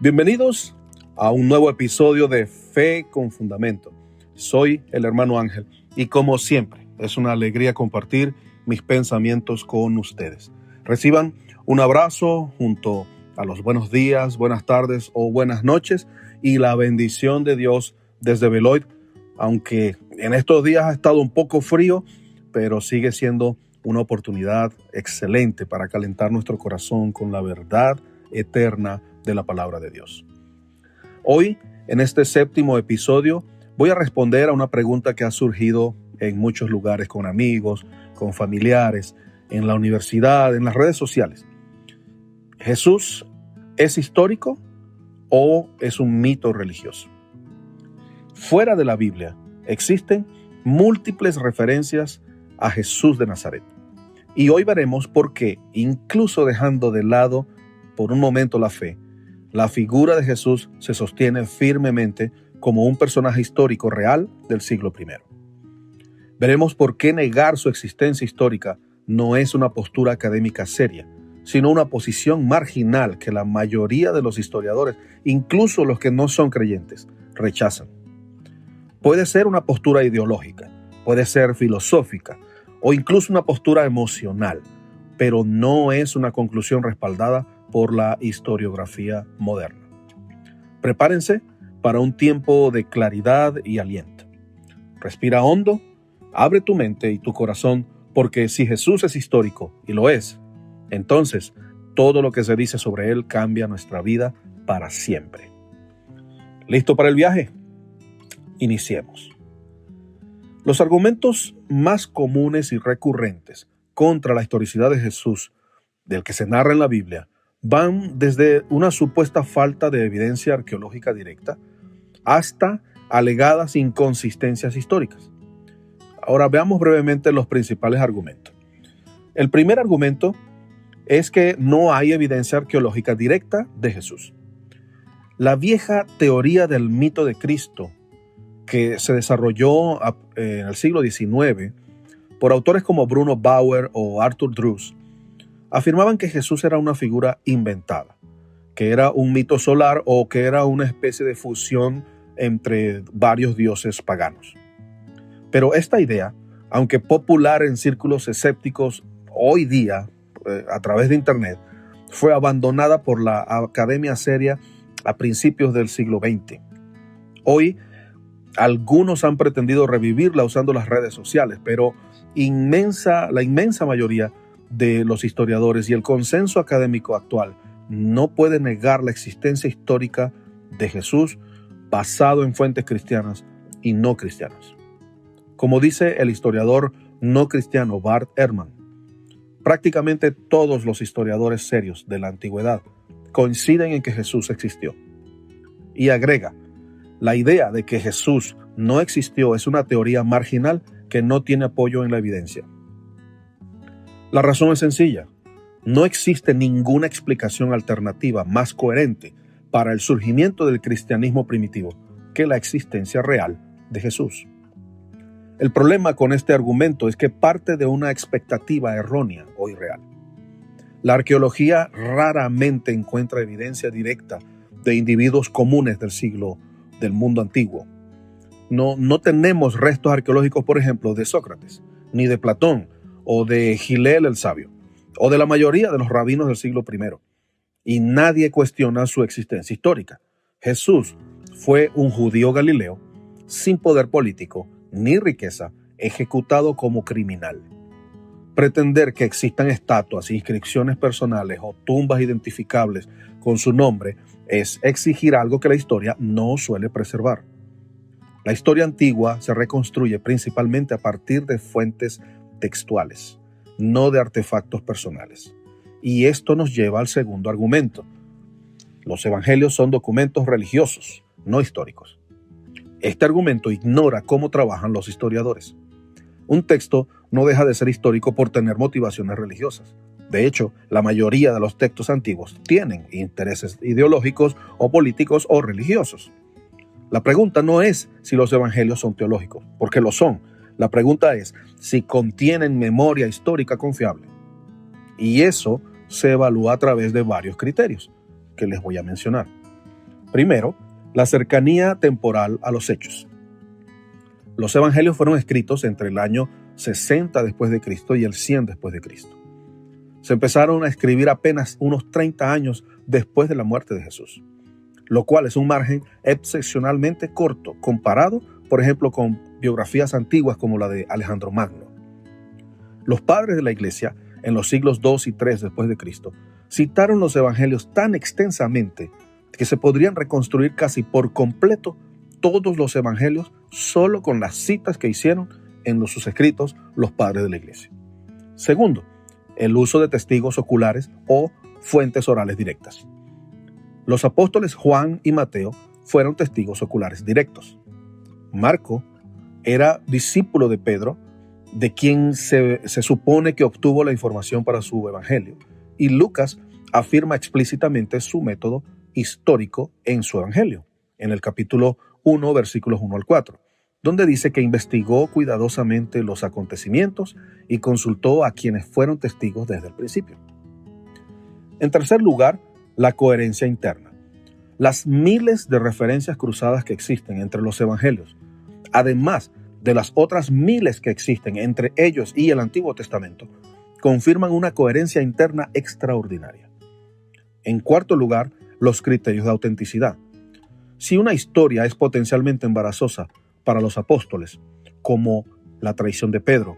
Bienvenidos a un nuevo episodio de Fe con Fundamento. Soy el hermano Ángel y como siempre es una alegría compartir mis pensamientos con ustedes. Reciban un abrazo junto a los buenos días, buenas tardes o buenas noches y la bendición de Dios desde Beloit, aunque en estos días ha estado un poco frío, pero sigue siendo una oportunidad excelente para calentar nuestro corazón con la verdad eterna de la palabra de Dios. Hoy, en este séptimo episodio, voy a responder a una pregunta que ha surgido en muchos lugares con amigos, con familiares, en la universidad, en las redes sociales. ¿Jesús es histórico o es un mito religioso? Fuera de la Biblia existen múltiples referencias a Jesús de Nazaret. Y hoy veremos por qué, incluso dejando de lado por un momento la fe, la figura de Jesús se sostiene firmemente como un personaje histórico real del siglo I. Veremos por qué negar su existencia histórica no es una postura académica seria, sino una posición marginal que la mayoría de los historiadores, incluso los que no son creyentes, rechazan. Puede ser una postura ideológica, puede ser filosófica o incluso una postura emocional, pero no es una conclusión respaldada por la historiografía moderna. Prepárense para un tiempo de claridad y aliento. Respira hondo, abre tu mente y tu corazón, porque si Jesús es histórico, y lo es, entonces todo lo que se dice sobre él cambia nuestra vida para siempre. ¿Listo para el viaje? Iniciemos. Los argumentos más comunes y recurrentes contra la historicidad de Jesús, del que se narra en la Biblia, van desde una supuesta falta de evidencia arqueológica directa hasta alegadas inconsistencias históricas. Ahora veamos brevemente los principales argumentos. El primer argumento es que no hay evidencia arqueológica directa de Jesús. La vieja teoría del mito de Cristo, que se desarrolló en el siglo XIX por autores como Bruno Bauer o Arthur Druce, afirmaban que Jesús era una figura inventada, que era un mito solar o que era una especie de fusión entre varios dioses paganos. Pero esta idea, aunque popular en círculos escépticos hoy día a través de Internet, fue abandonada por la academia seria a principios del siglo XX. Hoy, algunos han pretendido revivirla usando las redes sociales, pero la inmensa mayoría de los historiadores y el consenso académico actual no puede negar la existencia histórica de Jesús basado en fuentes cristianas y no cristianas. Como dice el historiador no cristiano Bart Ehrman, prácticamente todos los historiadores serios de la antigüedad coinciden en que Jesús existió. Y agrega, la idea de que Jesús no existió es una teoría marginal que no tiene apoyo en la evidencia. La razón es sencilla. No existe ninguna explicación alternativa más coherente para el surgimiento del cristianismo primitivo que la existencia real de Jesús. El problema con este argumento es que parte de una expectativa errónea o irreal. La arqueología raramente encuentra evidencia directa de individuos comunes del mundo antiguo. No tenemos restos arqueológicos, por ejemplo, de Sócrates, ni de Platón, o de Gilel el Sabio, o de la mayoría de los rabinos del siglo I. Y nadie cuestiona su existencia histórica. Jesús fue un judío galileo, sin poder político ni riqueza, ejecutado como criminal. Pretender que existan estatuas, inscripciones personales o tumbas identificables con su nombre es exigir algo que la historia no suele preservar. La historia antigua se reconstruye principalmente a partir de fuentes textuales, no de artefactos personales. Y esto nos lleva al segundo argumento. Los evangelios son documentos religiosos, no históricos. Este argumento ignora cómo trabajan los historiadores. Un texto no deja de ser histórico por tener motivaciones religiosas. De hecho, la mayoría de los textos antiguos tienen intereses ideológicos o políticos o religiosos. La pregunta no es si los evangelios son teológicos, porque lo son. La pregunta es si contienen memoria histórica confiable. Y eso se evalúa a través de varios criterios que les voy a mencionar. Primero, la cercanía temporal a los hechos. Los evangelios fueron escritos entre el año 60 después de Cristo y el 100 después de Cristo. Se empezaron a escribir apenas unos 30 años después de la muerte de Jesús, lo cual es un margen excepcionalmente corto comparado, por ejemplo, con biografías antiguas como la de Alejandro Magno. Los padres de la Iglesia, en los siglos II y III después de Cristo, citaron los evangelios tan extensamente que se podrían reconstruir casi por completo todos los evangelios solo con las citas que hicieron en sus escritos los padres de la Iglesia. Segundo, el uso de testigos oculares o fuentes orales directas. Los apóstoles Juan y Mateo fueron testigos oculares directos. Marco era discípulo de Pedro, de quien se supone que obtuvo la información para su evangelio, y Lucas afirma explícitamente su método histórico en su evangelio, en el capítulo 1, versículos 1 al 4, donde dice que investigó cuidadosamente los acontecimientos y consultó a quienes fueron testigos desde el principio. En tercer lugar, la coherencia interna. Las miles de referencias cruzadas que existen entre los evangelios, además de las otras miles que existen entre ellos y el Antiguo Testamento, confirman una coherencia interna extraordinaria. En cuarto lugar, los criterios de autenticidad. Si una historia es potencialmente embarazosa para los apóstoles, como la traición de Pedro,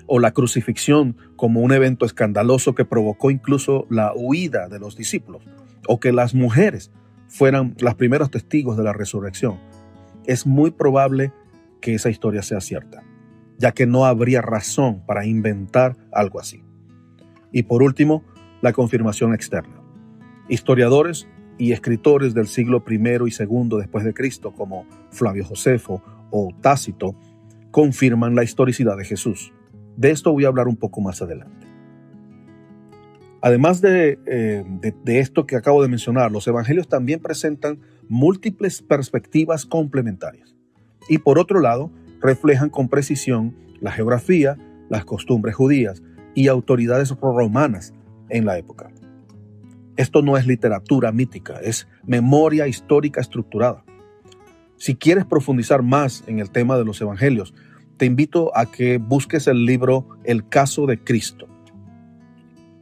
o la crucifixión como un evento escandaloso que provocó incluso la huida de los discípulos, o que las mujeres fueran los primeros testigos de la resurrección, es muy probable que esa historia sea cierta, ya que no habría razón para inventar algo así. Y por último, la confirmación externa. Historiadores y escritores del siglo I y II después de Cristo, como Flavio Josefo o Tácito, confirman la historicidad de Jesús. De esto voy a hablar un poco más adelante. Además de esto que acabo de mencionar, los evangelios también presentan múltiples perspectivas complementarias. Y por otro lado, reflejan con precisión la geografía, las costumbres judías y autoridades romanas en la época. Esto no es literatura mítica, es memoria histórica estructurada. Si quieres profundizar más en el tema de los evangelios, te invito a que busques el libro El caso de Cristo,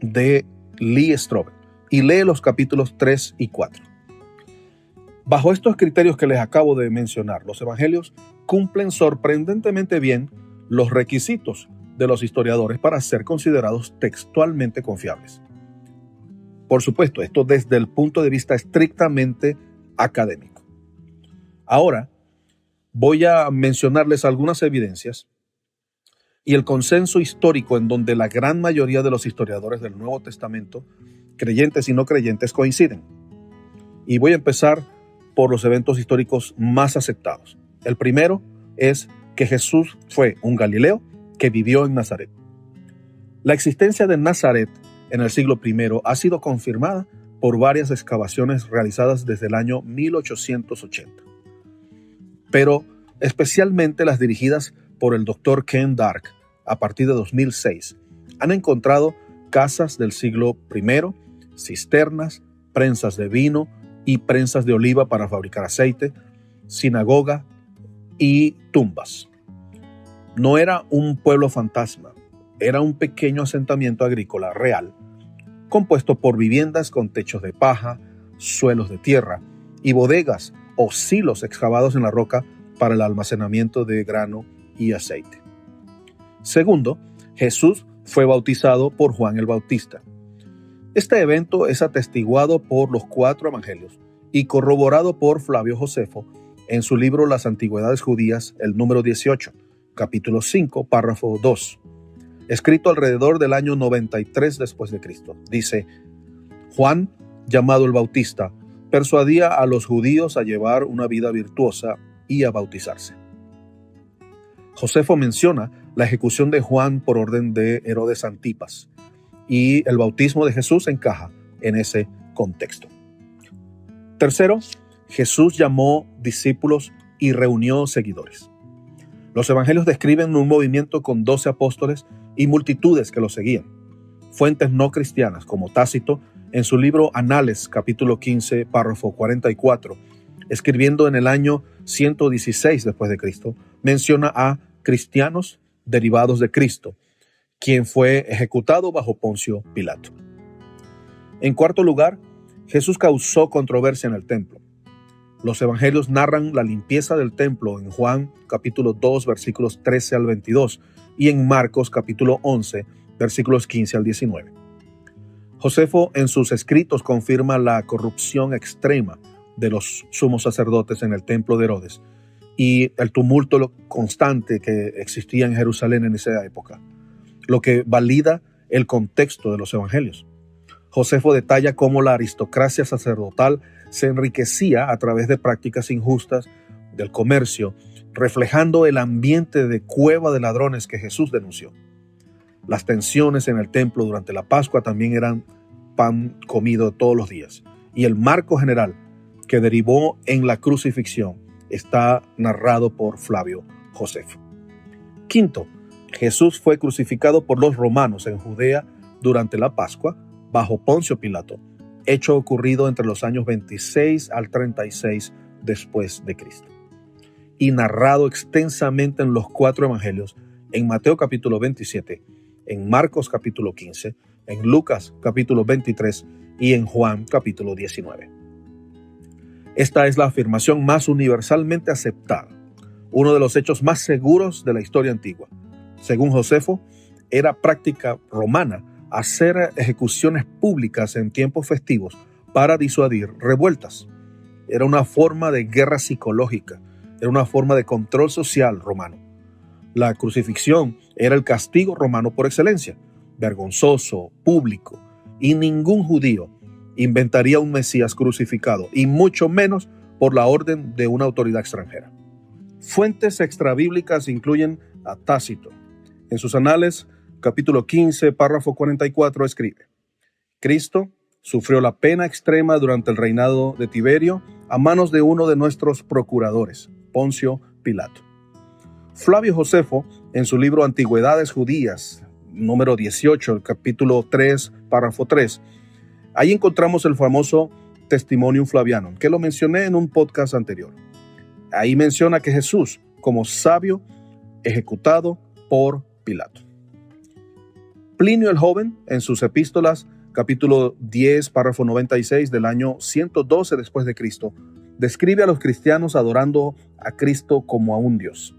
de Lee Strobel, y lee los capítulos 3 y 4. Bajo estos criterios que les acabo de mencionar, los evangelios cumplen sorprendentemente bien los requisitos de los historiadores para ser considerados textualmente confiables. Por supuesto, esto desde el punto de vista estrictamente académico. Ahora, voy a mencionarles algunas evidencias y el consenso histórico en donde la gran mayoría de los historiadores del Nuevo Testamento, creyentes y no creyentes, coinciden. Y voy a empezar por los eventos históricos más aceptados. El primero es que Jesús fue un galileo que vivió en Nazaret. La existencia de Nazaret en el siglo I ha sido confirmada por varias excavaciones realizadas desde el año 1880. Pero especialmente las dirigidas por el Dr. Ken Dark a partir de 2006 han encontrado casas del siglo I, cisternas, prensas de vino y prensas de oliva para fabricar aceite, sinagoga y tumbas. No era un pueblo fantasma, era un pequeño asentamiento agrícola real, compuesto por viviendas con techos de paja, suelos de tierra y bodegas o silos excavados en la roca para el almacenamiento de grano y aceite. Segundo, Jesús fue bautizado por Juan el Bautista. Este evento es atestiguado por los 4 evangelios y corroborado por Flavio Josefo en su libro Las Antigüedades Judías, el número 18, capítulo 5, párrafo 2, escrito alrededor del año 93 después de Cristo. Dice: Juan, llamado el Bautista, persuadía a los judíos a llevar una vida virtuosa y a bautizarse. Josefo menciona la ejecución de Juan por orden de Herodes Antipas, y el bautismo de Jesús encaja en ese contexto. Tercero, Jesús llamó discípulos y reunió seguidores. Los evangelios describen un movimiento con 12 apóstoles y multitudes que los seguían. Fuentes no cristianas como Tácito en su libro Anales, capítulo 15, párrafo 44, escribiendo en el año 116 después de Cristo, menciona a cristianos derivados de Cristo, quien fue ejecutado bajo Poncio Pilato. En cuarto lugar, Jesús causó controversia en el templo. Los evangelios narran la limpieza del templo en Juan capítulo 2 versículos 13 al 22 y en Marcos capítulo 11 versículos 15 al 19. Josefo en sus escritos confirma la corrupción extrema de los sumos sacerdotes en el templo de Herodes y el tumulto constante que existía en Jerusalén en esa época, lo que valida el contexto de los evangelios. Josefo detalla cómo la aristocracia sacerdotal se enriquecía a través de prácticas injustas del comercio, reflejando el ambiente de cueva de ladrones que Jesús denunció. Las tensiones en el templo durante la Pascua también eran pan comido todos los días. Y el marco general que derivó en la crucifixión está narrado por Flavio Josefo. Quinto, Jesús fue crucificado por los romanos en Judea durante la Pascua, bajo Poncio Pilato, hecho ocurrido entre los años 26 al 36 después de Cristo, y narrado extensamente en los 4 evangelios, en Mateo capítulo 27, en Marcos capítulo 15, en Lucas capítulo 23 y en Juan capítulo 19. Esta es la afirmación más universalmente aceptada, uno de los hechos más seguros de la historia antigua. Según Josefo, era práctica romana hacer ejecuciones públicas en tiempos festivos para disuadir revueltas. Era una forma de guerra psicológica, era una forma de control social romano. La crucifixión era el castigo romano por excelencia, vergonzoso, público, y ningún judío inventaría un Mesías crucificado, y mucho menos por la orden de una autoridad extranjera. Fuentes extrabíblicas incluyen a Tácito. En sus Anales, capítulo 15, párrafo 44, escribe: Cristo sufrió la pena extrema durante el reinado de Tiberio a manos de uno de nuestros procuradores, Poncio Pilato. Flavio Josefo, en su libro Antigüedades Judías, número 18, el capítulo 3, párrafo 3, ahí encontramos el famoso Testimonium Flavianum, que lo mencioné en un podcast anterior. Ahí menciona que Jesús, como sabio, ejecutado por Pilato. Plinio el Joven, en sus epístolas, capítulo 10, párrafo 96 del año 112 después de Cristo, describe a los cristianos adorando a Cristo como a un Dios.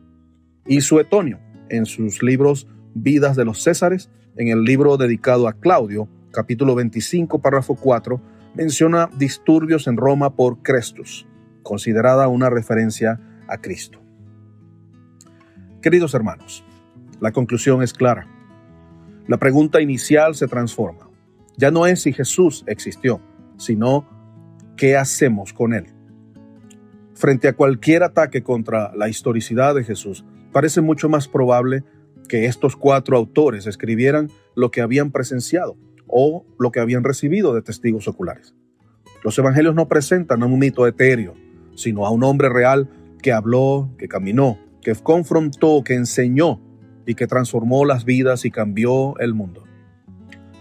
Y Suetonio, en sus libros Vidas de los Césares, en el libro dedicado a Claudio, capítulo 25, párrafo 4, menciona disturbios en Roma por Crestus, considerada una referencia a Cristo. Queridos hermanos, la conclusión es clara. La pregunta inicial se transforma. Ya no es si Jesús existió, sino ¿qué hacemos con él? Frente a cualquier ataque contra la historicidad de Jesús, parece mucho más probable que estos 4 autores escribieran lo que habían presenciado o lo que habían recibido de testigos oculares. Los evangelios no presentan a un mito etéreo, sino a un hombre real que habló, que caminó, que confrontó, que enseñó y que transformó las vidas y cambió el mundo.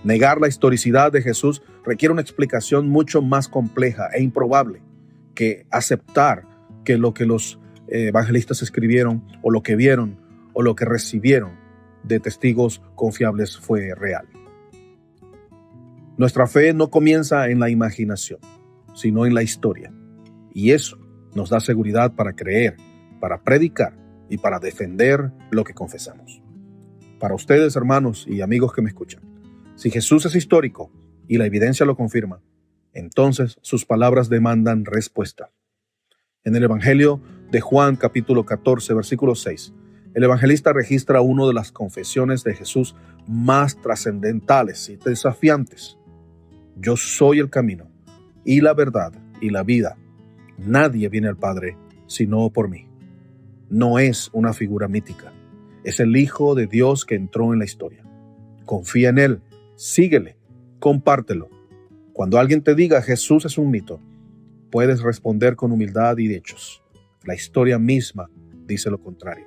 Negar la historicidad de Jesús requiere una explicación mucho más compleja e improbable que aceptar que lo que los evangelistas escribieron o lo que vieron o lo que recibieron de testigos confiables fue real. Nuestra fe no comienza en la imaginación, sino en la historia. Y eso nos da seguridad para creer, para predicar y para defender lo que confesamos. Para ustedes, hermanos y amigos que me escuchan, si Jesús es histórico y la evidencia lo confirma, entonces sus palabras demandan respuesta. En el Evangelio de Juan, capítulo 14, versículo 6, el evangelista registra una de las confesiones de Jesús más trascendentales y desafiantes. Yo soy el camino y la verdad y la vida. Nadie viene al Padre sino por mí. No es una figura mítica. Es el Hijo de Dios que entró en la historia. Confía en Él, síguele, compártelo. Cuando alguien te diga Jesús es un mito, puedes responder con humildad y hechos. La historia misma dice lo contrario.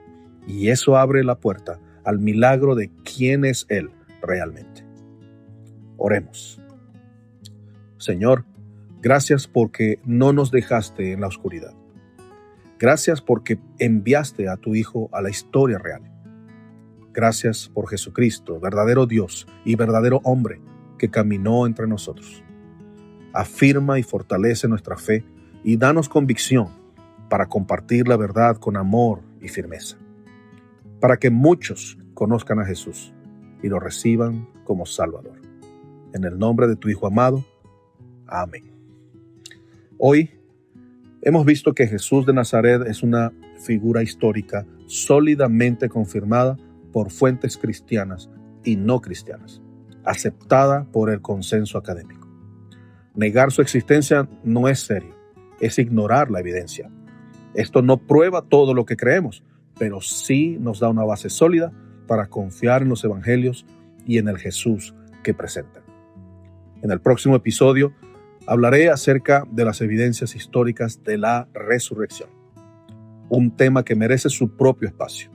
Y eso abre la puerta al milagro de quién es Él realmente. Oremos. Señor, gracias porque no nos dejaste en la oscuridad. Gracias porque enviaste a tu Hijo a la historia real. Gracias por Jesucristo, verdadero Dios y verdadero hombre que caminó entre nosotros. Afirma y fortalece nuestra fe y danos convicción para compartir la verdad con amor y firmeza, para que muchos conozcan a Jesús y lo reciban como Salvador. En el nombre de tu Hijo amado. Amén. Hoy hemos visto que Jesús de Nazaret es una figura histórica sólidamente confirmada por fuentes cristianas y no cristianas, aceptada por el consenso académico. Negar su existencia no es serio, es ignorar la evidencia. Esto no prueba todo lo que creemos, pero sí nos da una base sólida para confiar en los evangelios y en el Jesús que presentan. En el próximo episodio hablaré acerca de las evidencias históricas de la resurrección, un tema que merece su propio espacio,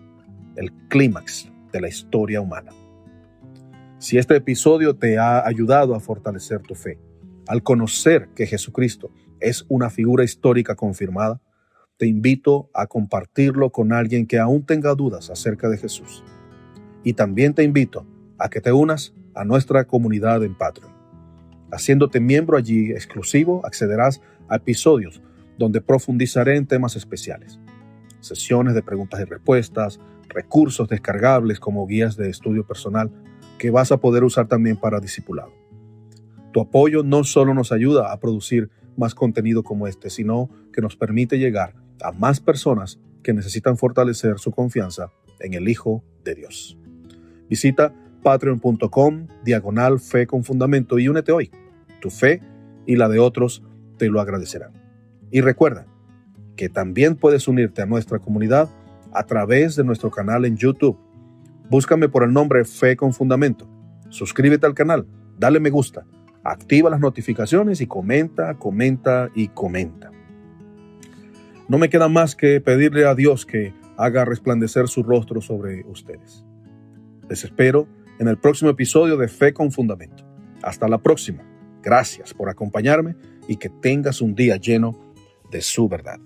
el clímax de la historia humana. Si este episodio te ha ayudado a fortalecer tu fe, al conocer que Jesucristo es una figura histórica confirmada, te invito a compartirlo con alguien que aún tenga dudas acerca de Jesús. Y también te invito a que te unas a nuestra comunidad en Patreon. Haciéndote miembro allí exclusivo, accederás a episodios donde profundizaré en temas especiales, sesiones de preguntas y respuestas, recursos descargables como guías de estudio personal que vas a poder usar también para discipulado. Tu apoyo no solo nos ayuda a producir más contenido como este, sino que nos permite llegar a más personas que necesitan fortalecer su confianza en el Hijo de Dios. Visita patreon.com/fe con fundamento y únete hoy. Tu fe y la de otros te lo agradecerán. Y recuerda que también puedes unirte a nuestra comunidad a través de nuestro canal en YouTube. Búscame por el nombre Fe con Fundamento. Suscríbete al canal, dale me gusta, activa las notificaciones y comenta. No me queda más que pedirle a Dios que haga resplandecer su rostro sobre ustedes. Les espero en el próximo episodio de Fe con Fundamento. Hasta la próxima. Gracias por acompañarme y que tengas un día lleno de su verdad.